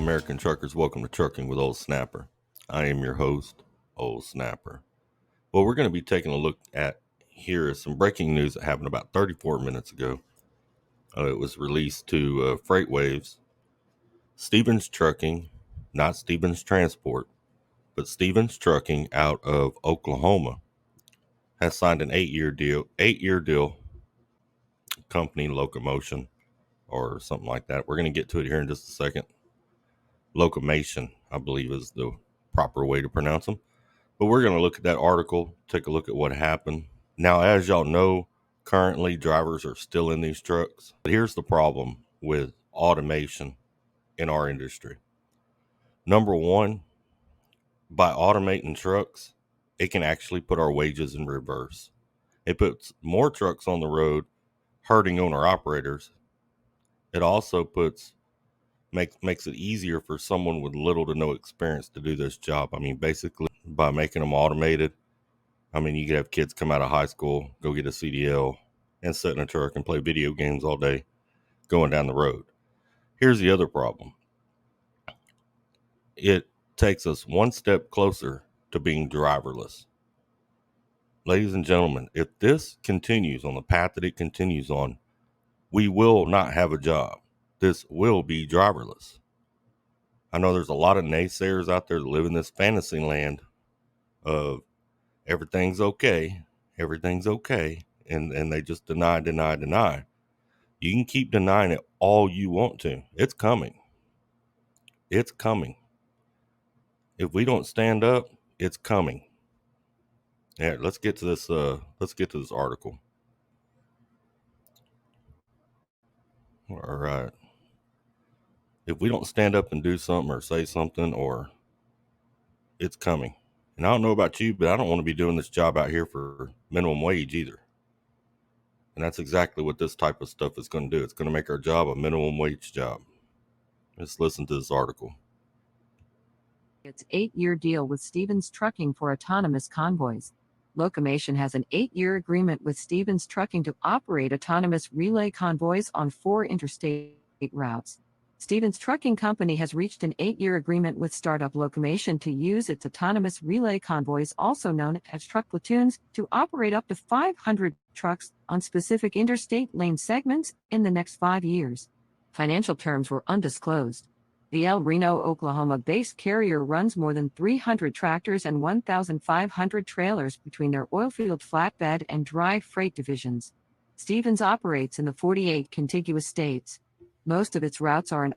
American truckers, welcome to Trucking with Old Snapper. I am your host, Old Snapper. What we're going to be taking a look at here is some breaking news that happened about 34 minutes ago. It was released to FreightWaves. Stevens Trucking, not Stevens Transport, but Stevens Trucking out of Oklahoma has signed an 8-year deal, company Locomotion or something like that. We're going to get to it here in just a second. Locomotion, I believe, is the proper way to pronounce them. But we're going to look at that article, take a look at what happened. Now, as y'all know, currently drivers are still in these trucks. But here's the problem with automation in our industry. Number one, by automating trucks, it can actually put our wages in reverse. It puts more trucks on the road, hurting owner operators. It also makes it easier for someone with little to no experience to do this job. I mean, basically, by making them automated, I mean, you could have kids come out of high school, go get a CDL, and sit in a truck and play video games all day going down the road. Here's the other problem. It takes us one step closer to being driverless. Ladies and gentlemen, if this continues on the path that it continues on, we will not have a job. This will be driverless. I know there's a lot of naysayers out there that live in this fantasy land of everything's okay, and they just deny. You can keep denying it all you want to. It's coming. If we don't stand up, it's coming. Yeah, let's get to this article. All right. If we don't stand up and do something or say something, or it's coming. And I don't know about you, but I don't want to be doing this job out here for minimum wage either. And that's exactly what this type of stuff is going to do. It's going to make our job a minimum wage job. Let's listen to this article. Its 8-year deal with Stevens Trucking for autonomous convoys. Locomotion has an 8-year agreement with Stevens Trucking to operate autonomous relay convoys on 4 interstate routes. Stevens Trucking Company has reached an 8-year agreement with startup Locomotion to use its autonomous relay convoys, also known as truck platoons, to operate up to 500 trucks on specific interstate lane segments in the next 5 years. Financial terms were undisclosed. The El Reno, Oklahoma-based carrier runs more than 300 tractors and 1,500 trailers between their oilfield flatbed and dry freight divisions. Stevens operates in the 48 contiguous states. Most of its routes are in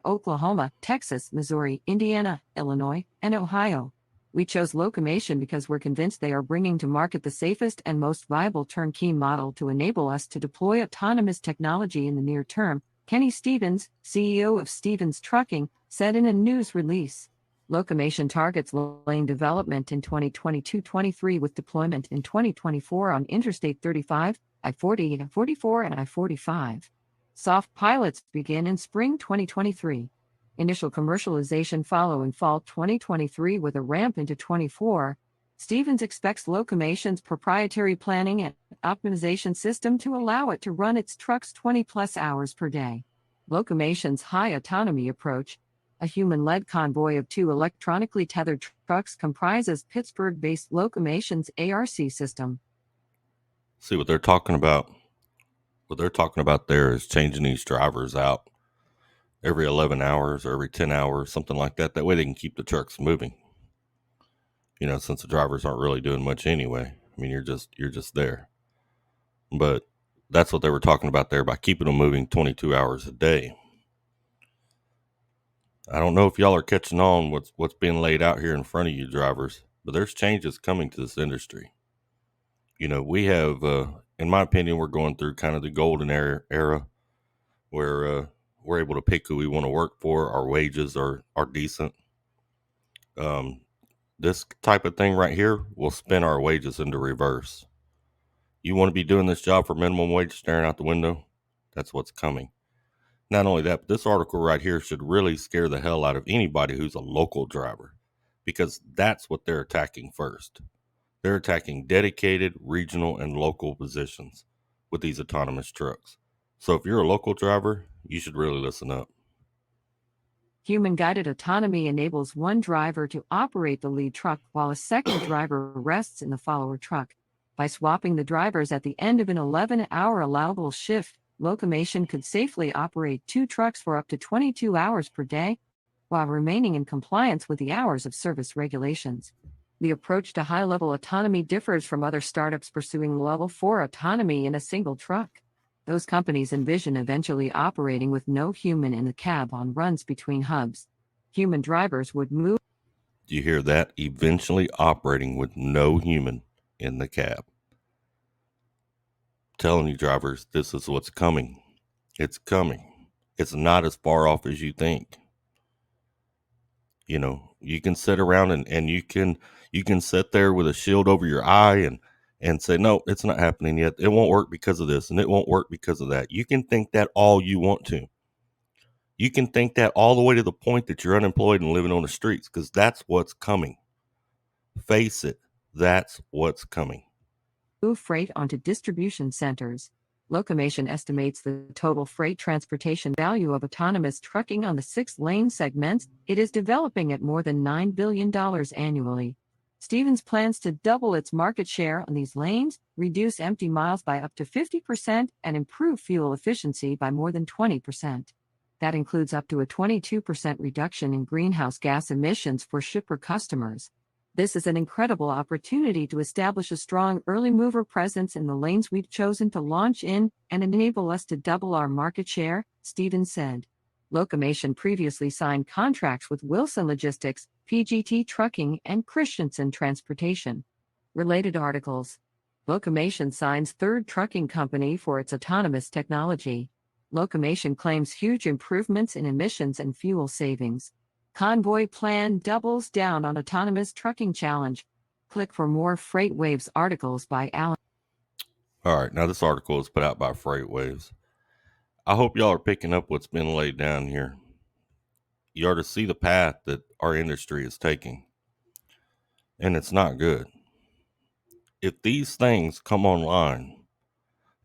Oklahoma, Texas, Missouri, Indiana, Illinois, and Ohio. We chose Locomotion because we're convinced they are bringing to market the safest and most viable turnkey model to enable us to deploy autonomous technology in the near term, Kenny Stevens, CEO of Stevens Trucking, said in a news release. Locomotion targets lane development in 2022-23 with deployment in 2024 on Interstate 35, I-40, I-44, and I-45. Soft pilots begin in spring 2023. Initial commercialization follow in fall 2023 with a ramp into 24. Stevens expects Locomotion's proprietary planning and optimization system to allow it to run its trucks 20-plus hours per day. Locomotion's high autonomy approach, a human-led convoy of 2 electronically tethered trucks, comprises Pittsburgh-based Locomotion's ARC system. See what they're talking about? What they're talking about there is changing these drivers out every 11 hours or every 10 hours, something like that. That way they can keep the trucks moving. You know, since the drivers aren't really doing much anyway. I mean, you're just there. But that's what they were talking about there by keeping them moving 22 hours a day. I don't know if y'all are catching on what's being laid out here in front of you drivers, but there's changes coming to this industry. You know, we have, in my opinion, we're going through kind of the golden era where we're able to pick who we want to work for. Our wages are decent. This type of thing right here will spin our wages into reverse. You want to be doing this job for minimum wage staring out the window? That's what's coming. Not only that, but this article right here should really scare the hell out of anybody who's a local driver, because that's what they're attacking first. They're attacking dedicated regional and local positions with these autonomous trucks. So if you're a local driver, you should really listen up. Human-guided autonomy enables one driver to operate the lead truck while a second driver rests in the follower truck. By swapping the drivers at the end of an 11-hour allowable shift, Locomation could safely operate 2 trucks for up to 22 hours per day, while remaining in compliance with the hours of service regulations. The approach to high-level autonomy differs from other startups pursuing level 4 autonomy in a single truck. Those companies envision eventually operating with no human in the cab on runs between hubs. Human drivers would move. Do you hear that? Eventually operating with no human in the cab. Telling you, drivers, this is what's coming. It's coming. It's not as far off as you think. You know, you can sit around and you can sit there with a shield over your eye and say, no, it's not happening yet. It won't work because of this and it won't work because of that. You can think that all you want to. You can think that all the way to the point that you're unemployed and living on the streets, because that's what's coming. Face it, that's what's coming. Move freight onto distribution centers. Locomation estimates the total freight transportation value of autonomous trucking on the 6-lane segments it is developing at more than $9 billion annually. Stevens plans to double its market share on these lanes, reduce empty miles by up to 50%, and improve fuel efficiency by more than 20%. That includes up to a 22% reduction in greenhouse gas emissions for shipper customers. This is an incredible opportunity to establish a strong early mover presence in the lanes we've chosen to launch in and enable us to double our market share, Stevens said. Locomation previously signed contracts with Wilson Logistics, PGT Trucking, and Christensen Transportation. Related articles. Locomation signs third trucking company for its autonomous technology. Locomation claims huge improvements in emissions and fuel savings. Convoy plan doubles down on autonomous trucking challenge. Click for more FreightWaves articles by Alan. All right, now this article is put out by FreightWaves. I hope y'all are picking up what's been laid down here. You are to see the path that our industry is taking, and it's not good. If these things come online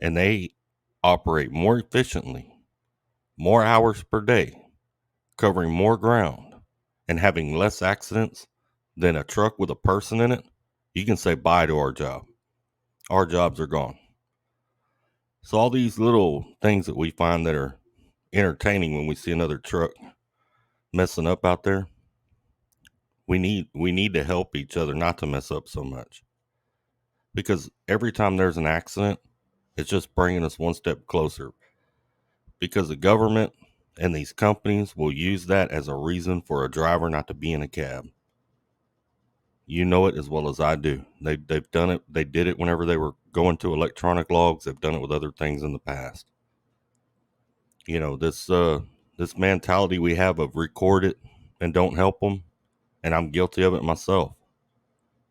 and they operate more efficiently, more hours per day, covering more ground, and having less accidents than a truck with a person in it, you can say bye to our job. Our jobs are gone. So all these little things that we find that are entertaining when we see another truck messing up out there, we need to help each other not to mess up so much. Because every time there's an accident, it's just bringing us one step closer. Because the government and these companies will use that as a reason for a driver not to be in a cab. You know it as well as I do. They've done it. They did it whenever they were going to electronic logs. They've done it with other things in the past. You know, this mentality we have of record it and don't help them, and I'm guilty of it myself.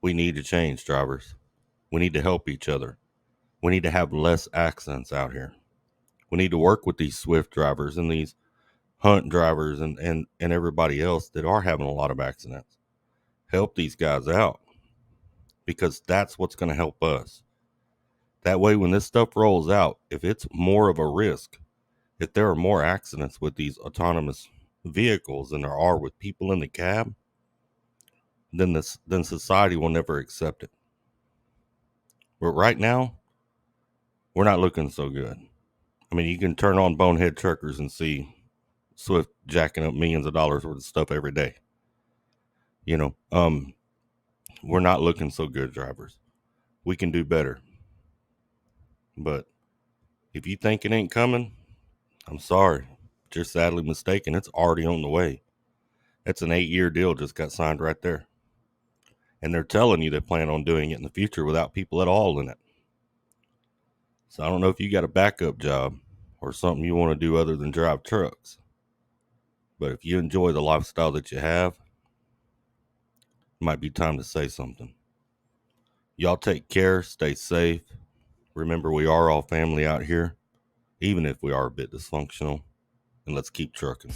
We need to change, drivers. We need to help each other. We need to have less accidents out here. We need to work with these Swift drivers and these Hunt drivers and everybody else that are having a lot of accidents. Help these guys out, because that's what's going to help us. That way, when this stuff rolls out, if it's more of a risk, if there are more accidents with these autonomous vehicles than there are with people in the cab, then society will never accept it. But right now, we're not looking so good. I mean, you can turn on Bonehead Truckers and see Swift jacking up millions of dollars worth of stuff every day. You know, we're not looking so good, drivers. We can do better. But if you think it ain't coming, I'm sorry. But you're sadly mistaken. It's already on the way. It's an 8-year deal just got signed right there. And they're telling you they plan on doing it in the future without people at all in it. So I don't know if you got a backup job or something you want to do other than drive trucks. But if you enjoy the lifestyle that you have, it might be time to say something. Y'all take care, stay safe. Remember, we are all family out here, even if we are a bit dysfunctional. And let's keep trucking.